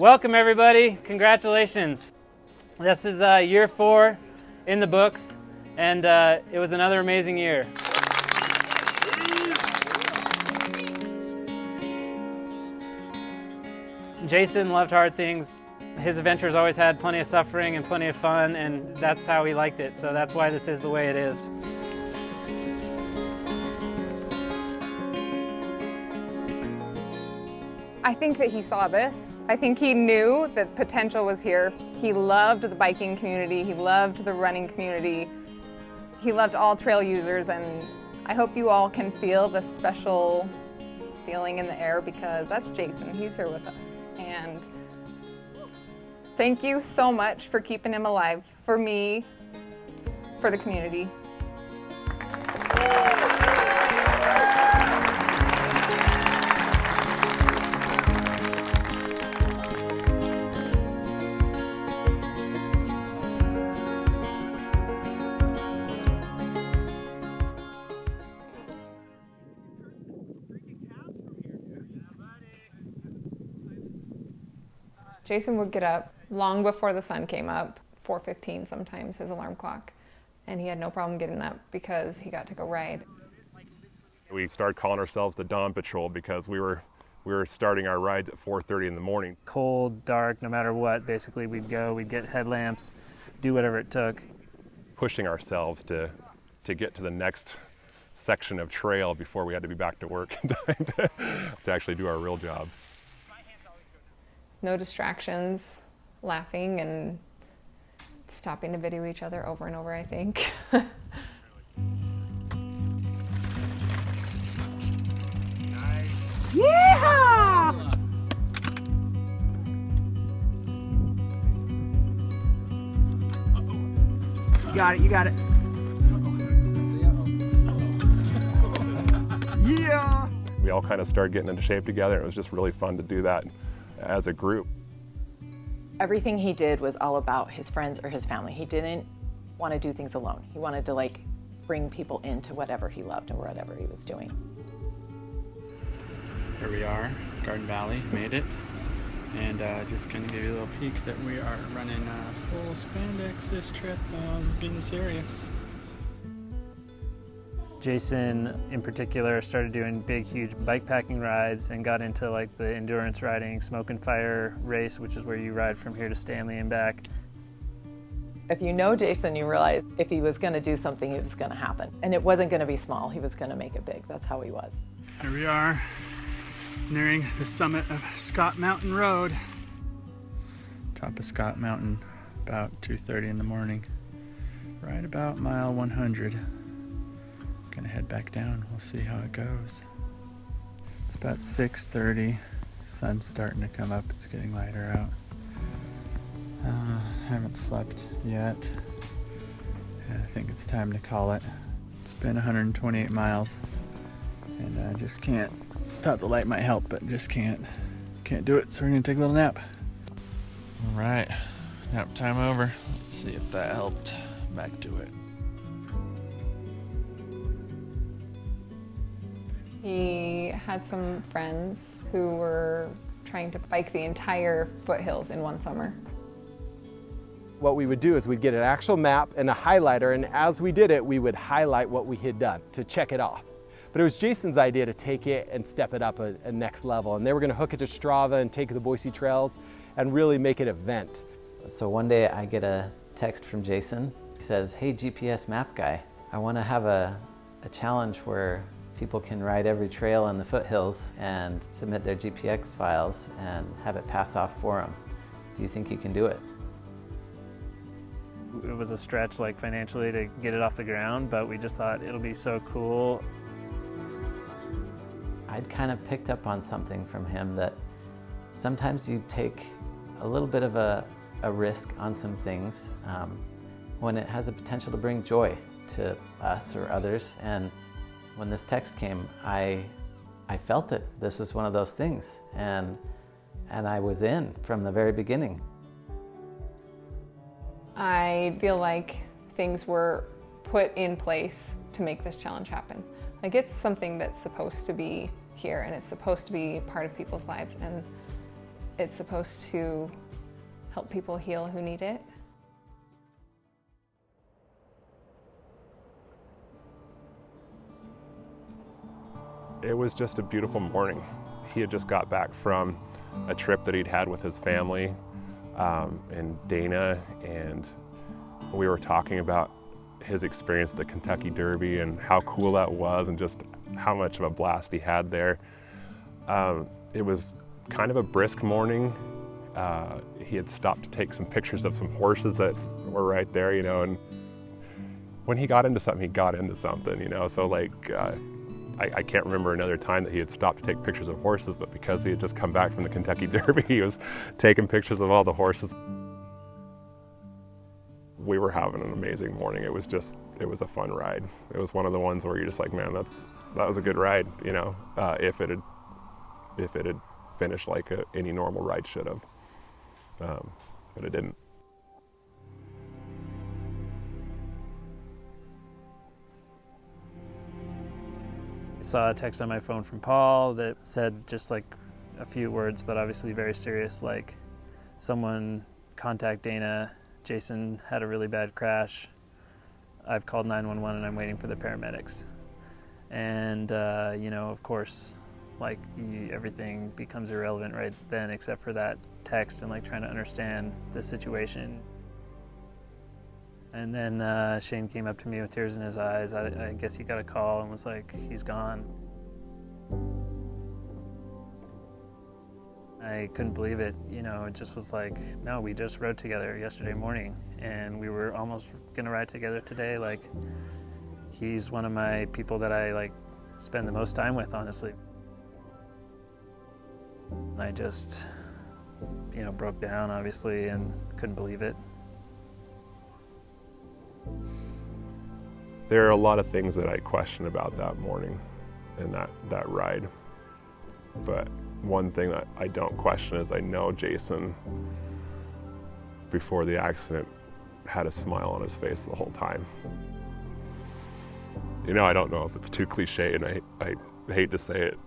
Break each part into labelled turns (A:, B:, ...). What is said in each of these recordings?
A: Welcome everybody, congratulations. This is year 4 in the books, and it was another amazing year. Jason loved hard things. His adventures always had plenty of suffering and plenty of fun, and that's how he liked it, so that's why this is the way it is.
B: I think that he saw this. I think he knew that potential was here. He loved the biking community, he loved the running community, he loved all trail users, and I hope you all can feel the special feeling in the air because that's Jason, he's here with us. And thank you so much for keeping him alive, for me, for the community. Jason would get up long before the sun came up, 4:15 sometimes, his alarm clock, and he had no problem getting up because he got to go ride.
C: We started calling ourselves the Dawn Patrol because we were starting our rides at 4:30 in the morning.
A: Cold, dark, no matter what, basically we'd go, we'd get headlamps, do whatever it took.
C: Pushing ourselves to get to the next section of trail before we had to be back to work to actually do our real jobs.
B: No distractions, laughing and stopping to video each other over and over, I think.
D: Yeehaw! You got it, you got it. Yeah!
C: We all kind of started getting into shape together. It was just really fun to do that as a group.
E: Everything he did was all about his friends or his family. He didn't want to do things alone. He wanted to bring people into whatever he loved or whatever he was doing.
F: Here we are, Garden Valley, made it. And just gonna give you a little peek that we are running full spandex this trip. This is getting serious.
A: Jason, in particular, started doing big, huge bike packing rides and got into the endurance riding, Smoke and Fire race, which is where you ride from here to Stanley and back.
E: If you know Jason, you realize if he was going to do something, it was going to happen. And it wasn't going to be small, he was going to make it big. That's how he was.
F: Here we are, nearing the summit of Scott Mountain Road. Top of Scott Mountain, about 2:30 in the morning. Right about mile 100. Gonna head back down, we'll see how it goes. It's about 6:30, sun's starting to come up, it's getting lighter out. Haven't slept yet. I think it's time to call it. It's been 128 miles, and I just can't. Thought the light might help, but just can't do it, so we're gonna take a little nap. All right, nap time over. Let's see if that helped. Back to it.
B: He had some friends who were trying to bike the entire foothills in one summer.
G: What we would do is we'd get an actual map and a highlighter, and as we did it, we would highlight what we had done to check it off. But it was Jason's idea to take it and step it up a next level, and they were going to hook it to Strava and take the Boise Trails and really make it an event.
H: So one day I get a text from Jason. He says, "Hey GPS map guy, I want to have a challenge where people can ride every trail in the foothills and submit their GPX files and have it pass off for them. Do you think you can do it?"
A: It was a stretch financially to get it off the ground, but we just thought it'll be so cool.
H: I'd kind of picked up on something from him that sometimes you take a little bit of a risk on some things when it has a potential to bring joy to us or others. And when this text came, I felt it. This was one of those things, and I was in from the very beginning.
B: I feel like things were put in place to make this challenge happen. It's something that's supposed to be here, and it's supposed to be part of people's lives, and It's supposed to help people heal who need it.
C: It was just a beautiful morning. He had just got back from a trip that he'd had with his family in Dana, and we were talking about his experience at the Kentucky Derby and how cool that was and just how much of a blast he had there. It was kind of a brisk morning. He had stopped to take some pictures of some horses that were right there, you know, and when he got into something, he got into something, you know, so like, I can't remember another time that he had stopped to take pictures of horses, but because he had just come back from the Kentucky Derby, he was taking pictures of all the horses. We were having an amazing morning. It was a fun ride. It was one of the ones where you're just like, man, that was a good ride, you know, if it had finished like any normal ride should have, but it didn't.
A: I saw a text on my phone from Paul that said just like a few words, but obviously very serious, like, someone contact Dana, Jason had a really bad crash, I've called 911 and I'm waiting for the paramedics. And you know, of course, like, everything becomes irrelevant right then except for that text and like trying to understand the situation. And then Shane came up to me with tears in his eyes. I guess he got a call and was like, he's gone. I couldn't believe it. You know, it just was like, no, we just rode together yesterday morning and we were almost gonna ride together today. Like, he's one of my people that I like spend the most time with, honestly. I just, you know, broke down obviously and couldn't believe it.
C: There are a lot of things that I question about that morning and that ride. But one thing that I don't question is I know Jason, before the accident, had a smile on his face the whole time. You know, I don't know if it's too cliche, and I hate to say it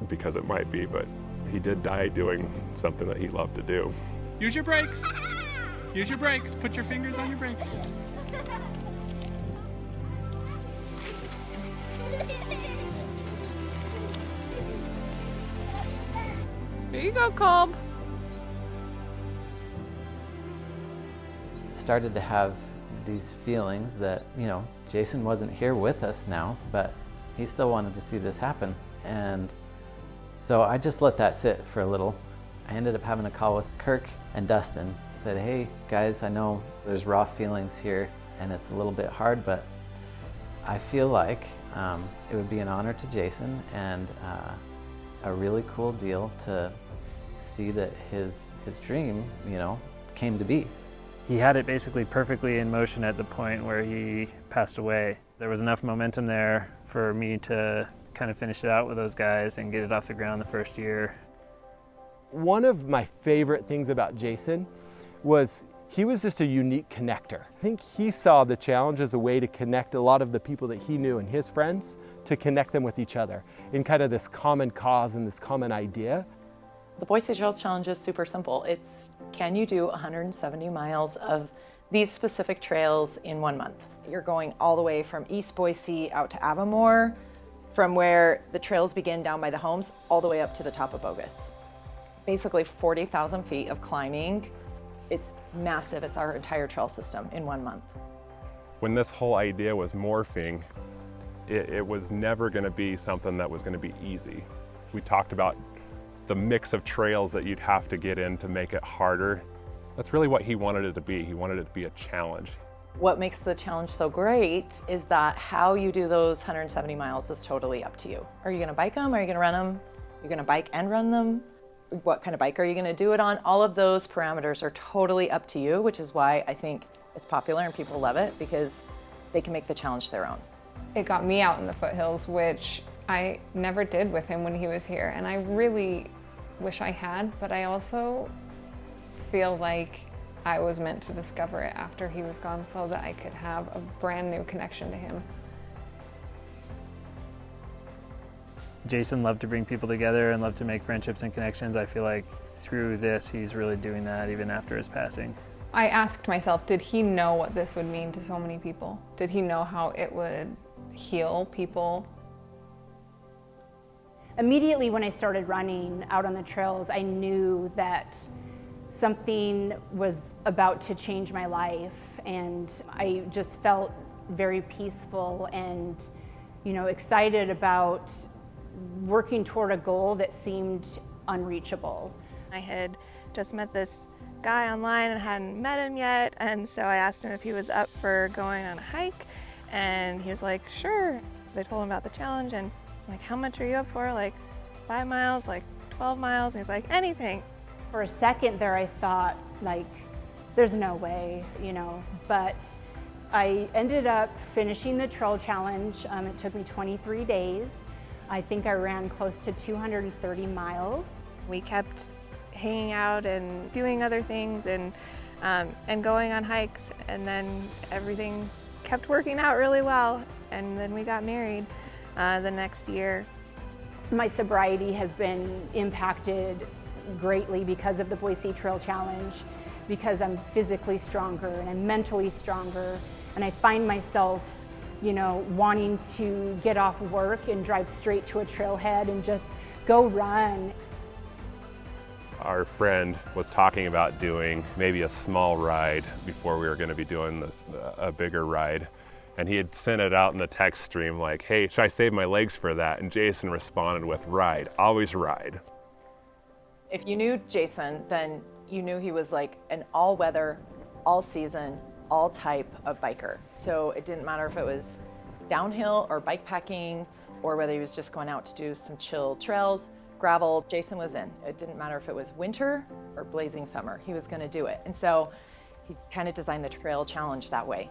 C: because it might be, but he did die doing something that he loved to do.
F: Use your brakes. Use your brakes. Put your fingers on your brakes.
B: Here you go, Colb.
H: Started to have these feelings that, you know, Jason wasn't here with us now, but he still wanted to see this happen. And so I just let that sit for a little. I ended up having a call with Kirk and Dustin. Said, hey guys, I know there's raw feelings here and it's a little bit hard, but I feel like it would be an honor to Jason and a really cool deal to see that his dream, you know, came to be.
A: He had it basically perfectly in motion at the point where he passed away. There was enough momentum there for me to kind of finish it out with those guys and get it off the ground the first year.
G: One of my favorite things about Jason was he was just a unique connector. I think he saw the challenge as a way to connect a lot of the people that he knew and his friends, to connect them with each other in kind of this common cause and this common idea.
E: The Boise Trails Challenge is super simple. It's, can you do 170 miles of these specific trails in 1 month? You're going all the way from East Boise out to Avamore, from where the trails begin down by the homes, all the way up to the top of Bogus. Basically 40,000 feet of climbing. It's massive. It's our entire trail system in 1 month.
C: When this whole idea was morphing, it was never going to be something that was going to be easy. We talked about the mix of trails that you'd have to get in to make it harder. That's really what he wanted it to be. He wanted it to be a challenge.
E: What makes the challenge so great is that how you do those 170 miles is totally up to you. Are you going to bike them? Are you going to run them? You're going to bike and run them? What kind of bike are you going to do it on? All of those parameters are totally up to you, which is why I think it's popular and people love it, because they can make the challenge their own.
B: It got me out in the foothills, which I never did with him when he was here, and I really wish I had, but I also feel like I was meant to discover it after he was gone so that I could have a brand new connection to him.
A: Jason loved to bring people together and loved to make friendships and connections. I feel like through this, he's really doing that even after his passing.
B: I asked myself, did he know what this would mean to so many people? Did he know how it would heal people?
I: Immediately when I started running out on the trails, I knew that something was about to change my life, and I just felt very peaceful and, excited about working toward a goal that seemed unreachable.
J: I had just met this guy online and hadn't met him yet, and so I asked him if he was up for going on a hike, and he was like, sure. I told him about the challenge, and I'm like, how much are you up for? Like 5 miles, like 12 miles? And he's like, anything.
I: For a second there, I thought, like, there's no way, but I ended up finishing the trail challenge. It took me 23 days. I think I ran close to 230 miles.
J: We kept hanging out and doing other things and going on hikes, and then everything kept working out really well, and then we got married the next year.
I: My sobriety has been impacted greatly because of the Boise Trail Challenge, because I'm physically stronger and I'm mentally stronger, and I find myself wanting to get off work and drive straight to a trailhead and just go run.
C: Our friend was talking about doing maybe a small ride before we were going to be doing a bigger ride. And he had sent it out in the text stream like, hey, should I save my legs for that? And Jason responded with, ride, always ride.
E: If you knew Jason, then you knew he was like an all-weather, all-season, all-type of biker. So it didn't matter if it was downhill or bike packing, or whether he was just going out to do some chill trails, gravel, Jason was in. It didn't matter if it was winter or blazing summer, he was gonna do it. And so he kind of designed the trail challenge that way.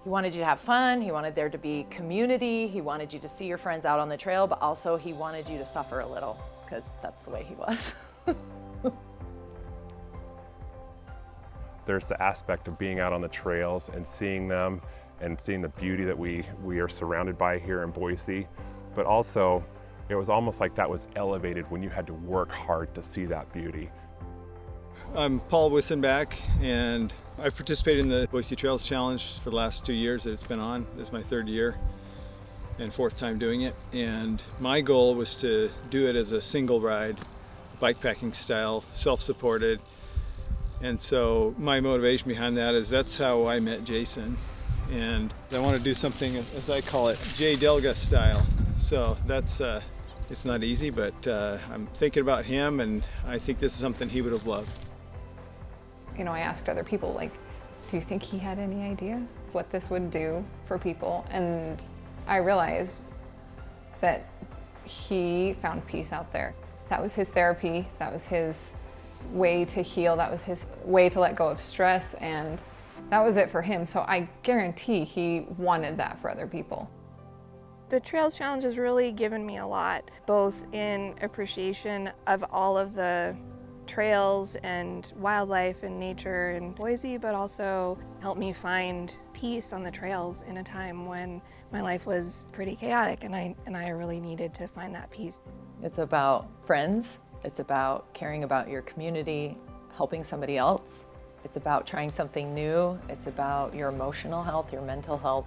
E: He wanted you to have fun, he wanted there to be community, he wanted you to see your friends out on the trail, but also he wanted you to suffer a little, because that's the way he was.
C: There's the aspect of being out on the trails and seeing them and seeing the beauty that we are surrounded by here in Boise, but also it was almost like that was elevated when you had to work hard to see that beauty.
K: I'm Paul Wissenbach, and I've participated in the Boise Trails Challenge for the last 2 years that it's been on. This is my 3rd year and 4th time doing it. And my goal was to do it as a single ride, bikepacking style, self-supported. And so my motivation behind that is that's how I met Jason. And I want to do something, as I call it, J. Delga style. So that's, it's not easy, but I'm thinking about him, and I think this is something he would have loved.
B: I asked other people, like, do you think he had any idea what this would do for people? And I realized that he found peace out there. That was his therapy, that was his way to heal, that was his way to let go of stress, and that was it for him. So I guarantee he wanted that for other people.
J: The Trails Challenge has really given me a lot, both in appreciation of all of the trails and wildlife and nature in Boise, but also helped me find peace on the trails in a time when my life was pretty chaotic, and I really needed to find that peace.
E: It's about friends, it's about caring about your community, helping somebody else. It's about trying something new. It's about your emotional health, your mental health,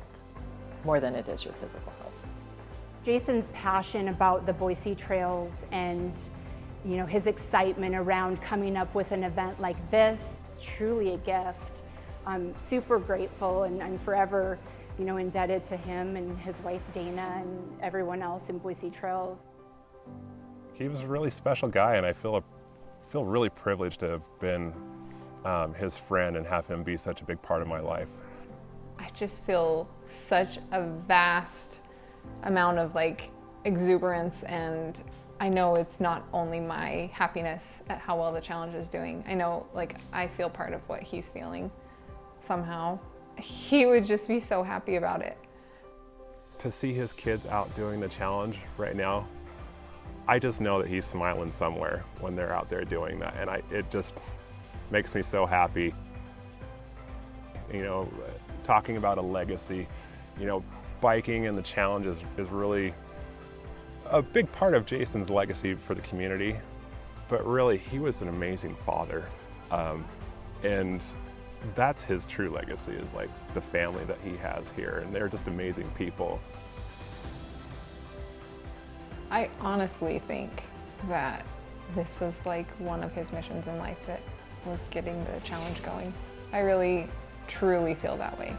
E: more than it is your physical health.
I: Jason's passion about the Boise Trails and his excitement around coming up with an event like this is truly a gift. I'm super grateful, and I'm forever indebted to him and his wife Dana and everyone else in Boise Trails.
C: He was a really special guy, and I feel really privileged to have been his friend and have him be such a big part of my life.
B: I just feel such a vast amount of exuberance, and I know it's not only my happiness at how well the challenge is doing. I know I feel part of what he's feeling somehow. He would just be so happy about it.
C: To see his kids out doing the challenge right now, I just know that he's smiling somewhere when they're out there doing that, and it just makes me so happy. Talking about a legacy, biking and the challenge is really a big part of Jason's legacy for the community, but really he was an amazing father. And that's his true legacy, is like the family that he has here, and they're just amazing people.
B: I honestly think that this was like one of his missions in life, that was getting the challenge going. I really, truly feel that way.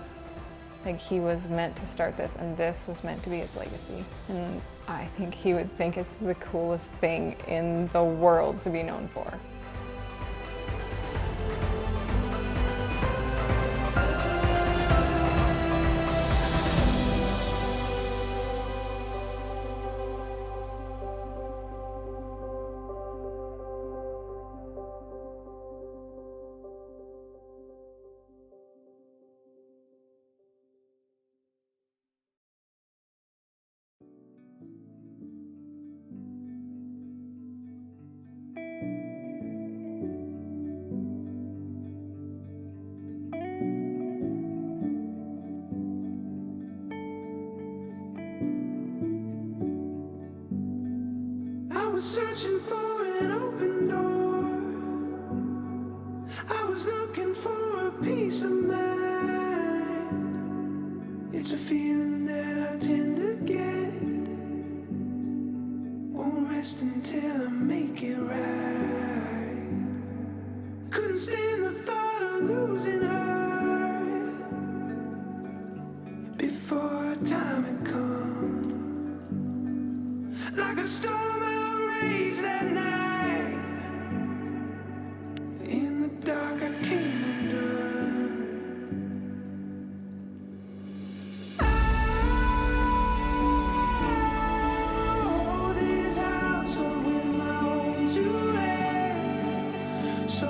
B: Like he was meant to start this, and this was meant to be his legacy. And I think he would think it's the coolest thing in the world to be known for.
L: I was searching for an open door. I was looking for a peace of mind. It's a feeling that I tend to get. Won't rest until I make it right. Couldn't stand the thought of losing her before time had come. Like a storm outraged that night. In the dark I came undone. Oh, this house will win my own to live. So